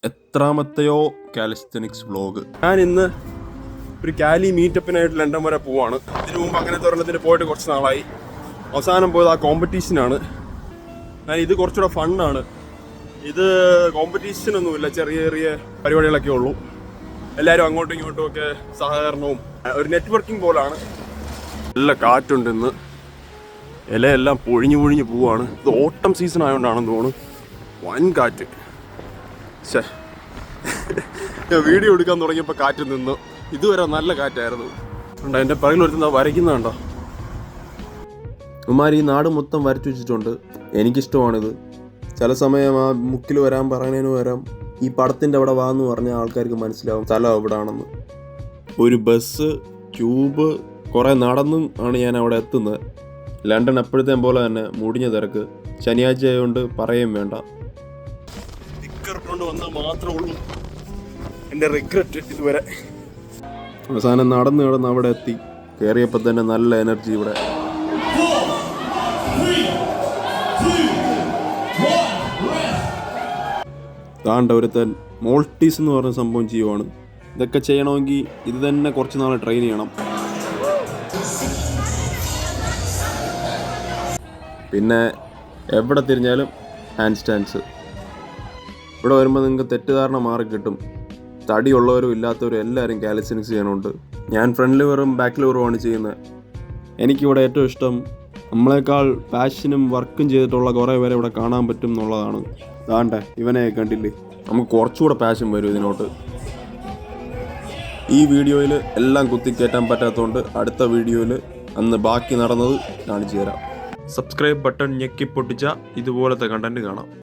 എത്രാമത്തെയോ calisthenics vlog. ഞാൻ ഇന്ന് ഒരു കാലി മീറ്റപ്പിനായിട്ട് ലണ്ടൻ വരെ പോവാണ്. ഇതിനു മുമ്പ് അങ്ങനത്തെ ഒരെണ്ണത്തിന് പോയിട്ട് കുറച്ച് നാളായി. അവസാനം പോയത് ആ കോമ്പറ്റീഷനാണ്. ഇത് കുറച്ചുകൂടെ ഫണ്ണാണ്. ഇത് കോമ്പറ്റീഷനൊന്നുമില്ല, ചെറിയ ചെറിയ പരിപാടികളൊക്കെ ഉള്ളൂ. എല്ലാവരും അങ്ങോട്ടും ഇങ്ങോട്ടും ഒക്കെ സഹകരണവും ഒരു നെറ്റ്വർക്കിംഗ് പോലാണ്. നല്ല കാറ്റുണ്ട് ഇന്ന്, ഇലയെല്ലാം പൊഴിഞ്ഞു പൊഴിഞ്ഞ് പോവാണ്. ഇത് ഓട്ടം സീസൺ ആയതുകൊണ്ടാണെന്ന് തോന്നുന്നു. വൻ കാറ്റ്. ഞാൻ വീഡിയോ എടുക്കാൻ തുടങ്ങിയപ്പോൾ കാറ്റ് നിന്നു. ഇതുവരെ നല്ല കാറ്റായിരുന്നു. ഉണ്ടോ എൻ്റെ പിറകിലൊരുത്തുന്ന വരയ്ക്കുന്നതുണ്ടോ? ഉമ്മാർ ഈ നാട് മൊത്തം വരച്ചു വെച്ചിട്ടുണ്ട്. എനിക്കിഷ്ടമാണിത്. ചില സമയം ആ മുക്കിൽ വരാൻ പറയുന്നതിന് പകരം ഈ പടത്തിൻ്റെ അവിടെ വാന്ന് പറഞ്ഞാൽ ആൾക്കാർക്ക് മനസ്സിലാവും സ്ഥലം എവിടെയാണെന്ന്. ഒരു ബസ്, ട്യൂബ്, കുറേ നടന്നും ആണ് ഞാൻ അവിടെ എത്തുന്നത്. ലണ്ടൻ എപ്പോഴത്തേം പോലെ തന്നെ മുടിഞ്ഞ തിരക്ക്. ശനിയാഴ്ച ആയതുകൊണ്ട് പറയുകയും വേണ്ട. കൊണ്ട് വന്നാൽ മാത്രമേ ഉള്ളൂ എൻ്റെ റിഗ്രറ്റ് ഇതുവരെ. അവസാനം നടന്ന് അവിടെ എത്തി. കയറിയപ്പോൾ തന്നെ നല്ല എനർജി ഇവിടെ. താണ്ട ഒരുത്തൻ മോൾട്ടീസ് എന്ന് പറഞ്ഞ സംഭവം ചെയ്യുവാണ്. ഇതൊക്കെ ചെയ്യണമെങ്കിൽ ഇത് തന്നെ കുറച്ച് നാൾ ട്രെയിൻ ചെയ്യണം. പിന്നെ എവിടെ തിരിഞ്ഞാലും ഹാൻഡ് സ്റ്റാൻഡ്സ്. ഇവിടെ വരുമ്പോൾ നിങ്ങൾക്ക് തെറ്റിദ്ധാരണ മാറി കിട്ടും. തടിയുള്ളവരും ഇല്ലാത്തവരും എല്ലാവരും കാലിസ്തനിക്സ് ചെയ്യണമുണ്ട്. ഞാൻ ഫ്രണ്ട് ലിവറും ബാക്ക് ലിവറുമാണ് ചെയ്യുന്നത്. എനിക്കിവിടെ ഏറ്റവും ഇഷ്ടം നമ്മളെക്കാൾ പാഷനും വർക്കും ചെയ്തിട്ടുള്ള കുറേ പേരെ ഇവിടെ കാണാൻ പറ്റും എന്നുള്ളതാണ്. താണ്ടെ ഇവനെ കണ്ടില്ലേ, നമുക്ക് കുറച്ചുകൂടെ പാഷൻ വരും ഇതിനോട്ട്. ഈ വീഡിയോയിൽ എല്ലാം കുത്തിക്കയറ്റാൻ പറ്റാത്തതുകൊണ്ട് അടുത്ത വീഡിയോയിൽ അന്ന് ബാക്കി നടന്നത് കാണിച്ചു തരാം. സബ്സ്ക്രൈബ് ബട്ടൺ ഞെക്കി പൊട്ടിച്ചാൽ ഇതുപോലത്തെ കണ്ടന്റ് കാണാം.